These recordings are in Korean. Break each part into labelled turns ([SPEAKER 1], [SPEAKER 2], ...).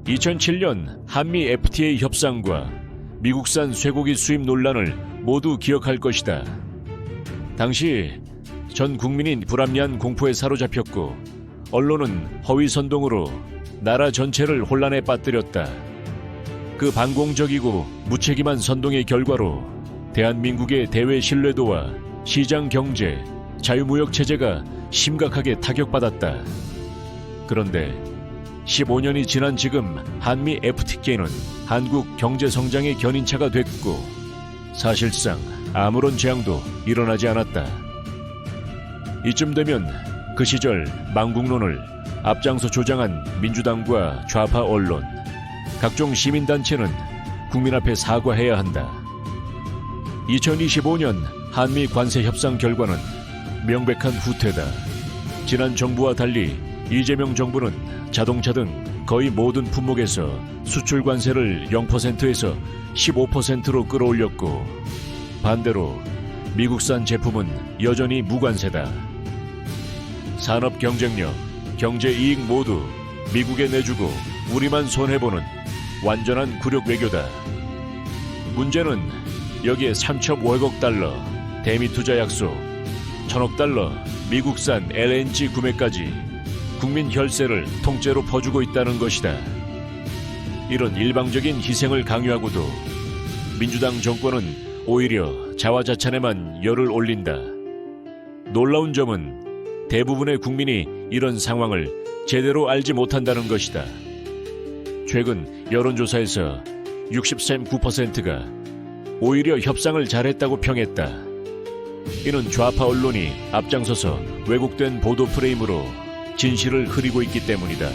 [SPEAKER 1] 2007년 한미 FTA 협상과 미국산 쇠고기 수입 논란을 모두 기억할 것이다. 당시 전 국민이 불합리한 공포에 사로잡혔고 언론은 허위 선동으로 나라 전체를 혼란에 빠뜨렸다. 그 반공적이고 무책임한 선동의 결과로 대한민국의 대외 신뢰도와 시장 경제, 자유무역 체제가 심각하게 타격받았다. 그런데 15년이 지난 지금 한미 FTA는 한국 경제 성장의 견인차가 됐고 사실상 아무런 재앙도 일어나지 않았다. 이쯤 되면 그 시절 망국론을 앞장서 조장한 민주당과 좌파 언론, 각종 시민단체는 국민 앞에 사과해야 한다. 2025년 한미 관세 협상 결과는 명백한 후퇴다. 지난 정부와 달리 이재명 정부는 자동차 등 거의 모든 품목에서 수출 관세를 0%에서 15%로 끌어올렸고 반대로 미국산 제품은 여전히 무관세다. 산업 경쟁력, 경제 이익 모두 미국에 내주고 우리만 손해보는 완전한 굴욕 외교다. 문제는 여기에 3,500억 달러 대미 투자 약속, 1,000억 달러 미국산 LNG 구매까지 국민 혈세를 통째로 퍼주고 있다는 것이다. 이런 일방적인 희생을 강요하고도 민주당 정권은 오히려 자화자찬에만 열을 올린다. 놀라운 점은 대부분의 국민이 이런 상황을 제대로 알지 못한다는 것이다. 최근 여론조사에서 63.9%가 오히려 협상을 잘했다고 평했다. 이는 좌파 언론이 앞장서서 왜곡된 보도 프레임으로 진실을 흐리고 있기 때문이다.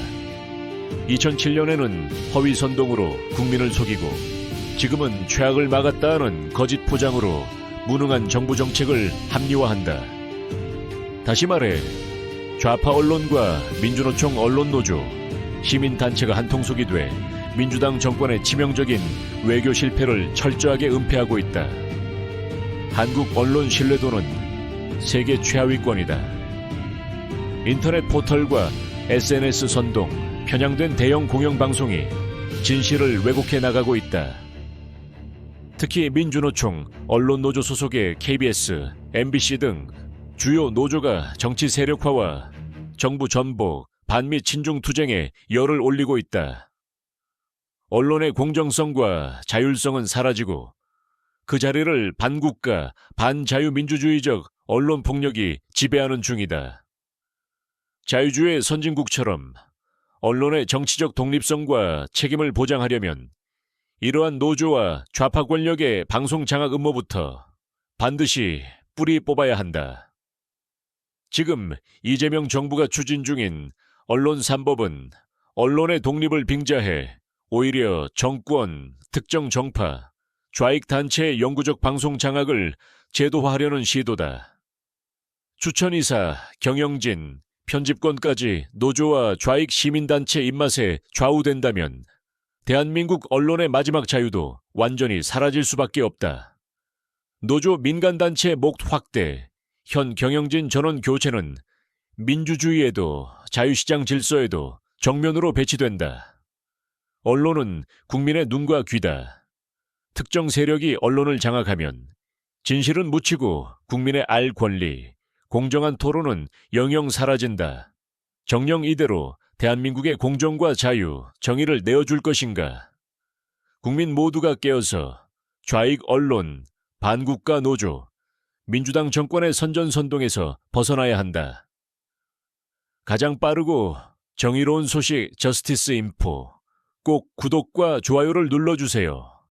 [SPEAKER 1] 2007년에는 허위 선동으로 국민을 속이고 지금은 최악을 막았다는 거짓 포장으로 무능한 정부 정책을 합리화한다. 다시 말해 좌파 언론과 민주노총 언론노조, 시민단체가 한통속이 돼 민주당 정권의 치명적인 외교 실패를 철저하게 은폐하고 있다. 한국 언론 신뢰도는 세계 최하위권이다. 인터넷 포털과 SNS 선동, 편향된 대형 공영방송이 진실을 왜곡해 나가고 있다. 특히 민주노총, 언론노조 소속의 KBS, MBC 등 주요 노조가 정치 세력화와 정부 전복, 반미 친중 투쟁에 열을 올리고 있다. 언론의 공정성과 자율성은 사라지고 그 자리를 반국가, 반자유민주주의적 언론 폭력이 지배하는 중이다. 자유주의 선진국처럼 언론의 정치적 독립성과 책임을 보장하려면 이러한 노조와 좌파 권력의 방송 장악 음모부터 반드시 뿌리 뽑아야 한다. 지금 이재명 정부가 추진 중인 언론 3법은 언론의 독립을 빙자해 오히려 정권, 특정 정파, 좌익 단체의 영구적 방송 장악을 제도화하려는 시도다. 추천이사, 경영진, 편집권까지 노조와 좌익 시민단체 입맛에 좌우된다면 대한민국 언론의 마지막 자유도 완전히 사라질 수밖에 없다. 노조 민간단체 목 확대, 현 경영진 전원 교체는 민주주의에도 자유시장 질서에도 정면으로 배치된다. 언론은 국민의 눈과 귀다. 특정 세력이 언론을 장악하면 진실은 묻히고 국민의 알 권리, 공정한 토론은 영영 사라진다. 정녕 이대로 대한민국의 공정과 자유, 정의를 내어줄 것인가? 국민 모두가 깨어서 좌익 언론, 반국가 노조, 민주당 정권의 선전선동에서 벗어나야 한다. 가장 빠르고 정의로운 소식 저스티스 인포. 꼭 구독과 좋아요를 눌러주세요.